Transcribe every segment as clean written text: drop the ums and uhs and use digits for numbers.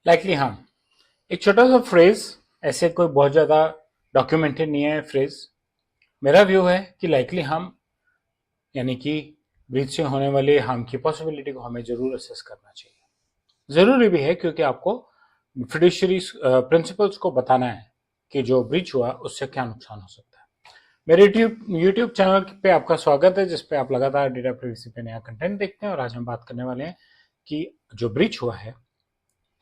Likely harm एक छोटा सा फ्रेज, ऐसे कोई बहुत ज्यादा डॉक्यूमेंटेड नहीं है फ्रेज। मेरा व्यू है कि लाइकली हार्म यानी कि ब्रीच से होने वाले हार्म की पॉसिबिलिटी को हमें जरूर असेस करना चाहिए। जरूरी भी है क्योंकि आपको फिड्यूशियरी प्रिंसिपल्स को बताना है कि जो ब्रीच हुआ उससे क्या नुकसान हो सकता है। मेरे यूट्यूब चैनल पे आपका स्वागत है, जिसपे आप लगातार डेटा प्राइवेसी पे नया कंटेंट देखते हैं। और आज हम बात करने वाले हैं कि जो ब्रीच हुआ है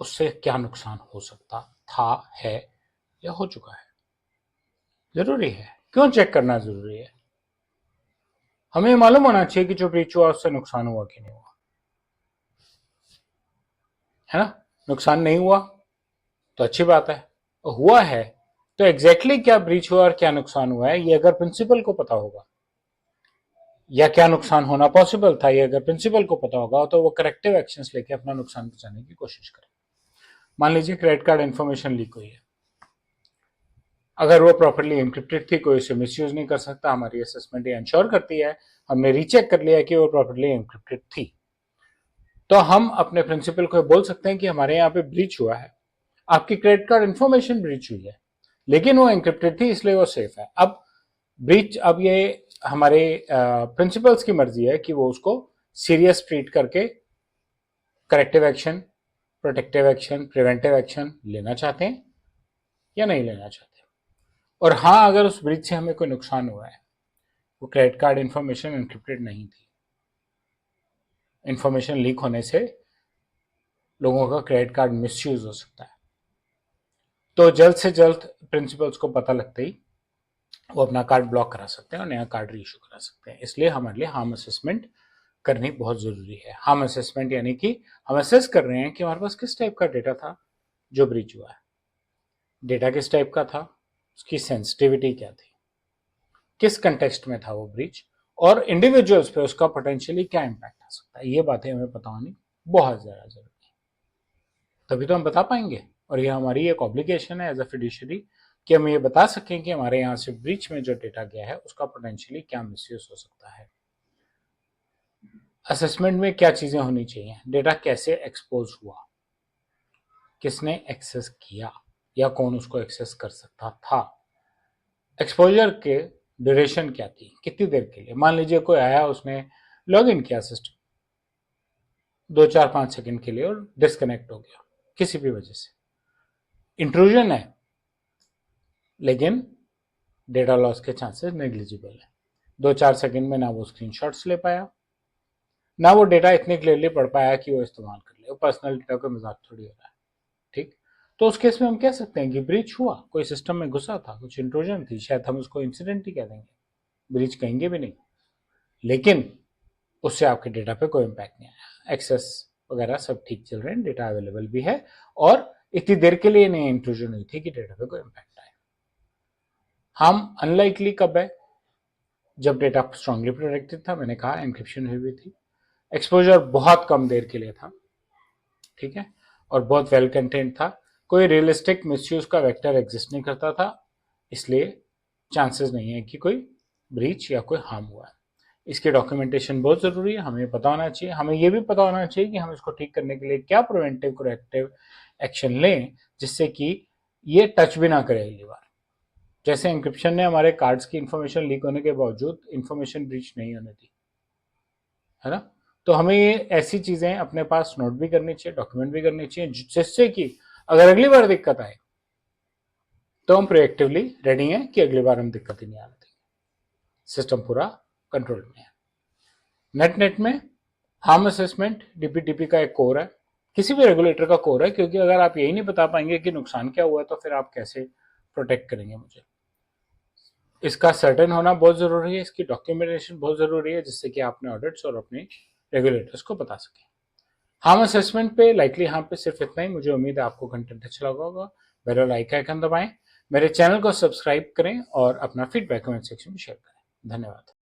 उससे क्या नुकसान हो सकता था, है या हो चुका है। जरूरी है, क्यों चेक करना जरूरी है? हमें मालूम होना चाहिए कि जो ब्रीच हुआ उससे नुकसान हुआ कि नहीं हुआ, है ना। नुकसान नहीं हुआ तो अच्छी बात है, हुआ है तो एग्जैक्टली क्या ब्रीच हुआ और क्या नुकसान हुआ है, ये अगर प्रिंसिपल को पता होगा या क्या नुकसान होना पॉसिबल था, ये अगर प्रिंसिपल को पता होगा तो वो करेक्टिव एक्शंस लेके अपना नुकसान बचाने की कोशिश करे। मान लीजिए क्रेडिट कार्ड इन्फॉर्मेशन लीक हुई है, अगर वो प्रॉपरली एनक्रिप्टेड थी, कोई उसे मिसयूज नहीं कर सकता। हमारी असेसमेंट ये इंश्योर करती है, हमने रीचेक कर लिया कि वो प्रॉपरली एनक्रिप्टेड थी, तो हम अपने प्रिंसिपल को बोल सकते हैं कि हमारे यहाँ पे ब्रीच हुआ है, आपकी क्रेडिट कार्ड इन्फॉर्मेशन ब्रीच हुई है, लेकिन वो एनक्रिप्टेड थी इसलिए वो सेफ है। अब ये हमारे प्रिंसिपल्स की मर्जी है कि वो उसको सीरियस ट्रीट करके corrective action, protective action, preventive action लेना चाहते हैं या नहीं लेना चाहते। और हाँ, अगर उस ब्रीच से हमें कोई नुकसान हुआ है, वो क्रेडिट कार्ड इन्फॉर्मेशन एनक्रिप्टेड नहीं थी, इन्फॉर्मेशन लीक होने से लोगों का क्रेडिट कार्ड मिसयूज हो सकता है, तो जल्द से जल्द प्रिंसिपल्स को पता लगते ही वो अपना कार्ड ब्लॉक करा सकते हैं और नया कार्ड रीइशू करा सकते हैं। इसलिए हमारे लिए हार्म असेसमेंट करनी बहुत जरूरी है। हार्म असेसमेंट यानी कि हम असेस कर रहे हैं कि हमारे पास किस टाइप का डेटा था जो ब्रीच हुआ है, डेटा किस टाइप का था, उसकी सेंसिटिविटी क्या थी, किस कंटेक्स्ट में था वो ब्रीच, और इंडिविजुअल्स पे उसका पोटेंशियली क्या इम्पैक्ट आ सकता है। ये बातें हमें पता होनी बहुत ज्यादा जरूरी है, तभी तो हम बता पाएंगे। और ये हमारी एक ऑब्लिगेशन है एज अ फिड्यूशियरी कि हम ये बता सकें कि हमारे यहाँ से ब्रीच में जो डेटा गया है उसका पोटेंशियली क्या मिसयूज हो सकता है। असेसमेंट में क्या चीजें होनी चाहिए, डेटा कैसे एक्सपोज हुआ, किसने एक्सेस किया या कौन उसको एक्सेस कर सकता था, एक्सपोजर के ड्यूरेशन क्या थी, कितनी देर के लिए। मान लीजिए कोई आया, उसने लॉग इन किया सिस्टम 2 4 5 सेकंड के लिए और डिस्कनेक्ट हो गया किसी भी वजह से, इंट्रूजन है लेकिन डेटा लॉस के चांसेस नेग्लिजिबल है। 2 4 सेकंड में ना वो स्क्रीनशॉट्स ले पाया, ना वो डेटा इतने क्लियरली पढ़ पाया कि वो इस्तेमाल कर ले। वो पर्सनल डेटा का मजाक थोड़ी हो रहा है, ठीक। तो उस केस में हम कह सकते हैं कि ब्रीच हुआ, कोई सिस्टम में घुसा था, कुछ इंट्रूजन थी, शायद हम उसको इंसिडेंट ही कह देंगे, ब्रीच कहेंगे भी नहीं, लेकिन उससे आपके डेटा पे कोई इम्पैक्ट नहीं आया, एक्सेस वगैरह सब ठीक चल रहे हैं, डेटा अवेलेबल भी है और इतनी देर के लिए नहीं इंट्रूजन हुई थी कि डेटा पे कोई इम्पैक्ट आए। हम अनलाइकली कब है, जब डेटा स्ट्रांगली प्रोटेक्टेड था, मैंने कहा एनक्रिप्शन हुई थी, एक्सपोजर बहुत कम देर के लिए था, ठीक है, और बहुत वेल कंटेंट था, कोई रियलिस्टिक मिसयूज का वेक्टर एग्जिस्ट नहीं करता था, इसलिए चांसेस नहीं है कि कोई ब्रीच या कोई हार्म हुआ है। इसकी डॉक्यूमेंटेशन बहुत जरूरी है, हमें पता होना चाहिए। हमें यह भी पता होना चाहिए कि हम इसको ठीक करने के लिए क्या प्रिवेंटिव करेक्टिव एक्शन लें, जिससे कि ये टच भी ना करे अगली बार। जैसे इंक्रिप्शन ने हमारे कार्ड्स की इंफॉर्मेशन लीक होने के बावजूद इंफॉर्मेशन ब्रीच नहीं होने दी, है ना। तो हमें ये ऐसी चीजें अपने पास नोट भी करनी चाहिए, डॉक्यूमेंट भी करनी चाहिए, जिससे कि अगर अगली बार दिक्कत आए तो हम प्रोएक्टिवली रेडी हैं कि अगली बार हम दिक्कत ही नहीं आने देंगे, सिस्टम पूरा कंट्रोल में है। नेट में हार्म असेसमेंट डीपीटीपी का एक कोर है, किसी भी रेगुलेटर का कोर है, क्योंकि अगर आप यही नहीं बता पाएंगे कि नुकसान क्या हुआ तो फिर आप कैसे प्रोटेक्ट करेंगे मुझे। इसका सर्टेन होना बहुत जरूरी है, इसकी डॉक्यूमेंटेशन बहुत जरूरी है, जिससे कि आपने ऑडिट्स और अपने रेगुलेटर्स को बता सकें। हार्म असेसमेंट पे लाइकली यहाँ पे सिर्फ इतना ही। मुझे उम्मीद है आपको कंटेंट अच्छा लगा होगा। मेरा लाइक आइकन दबाएं, मेरे चैनल को सब्सक्राइब करें और अपना फीडबैक कमेंट सेक्शन में शेयर करें। धन्यवाद।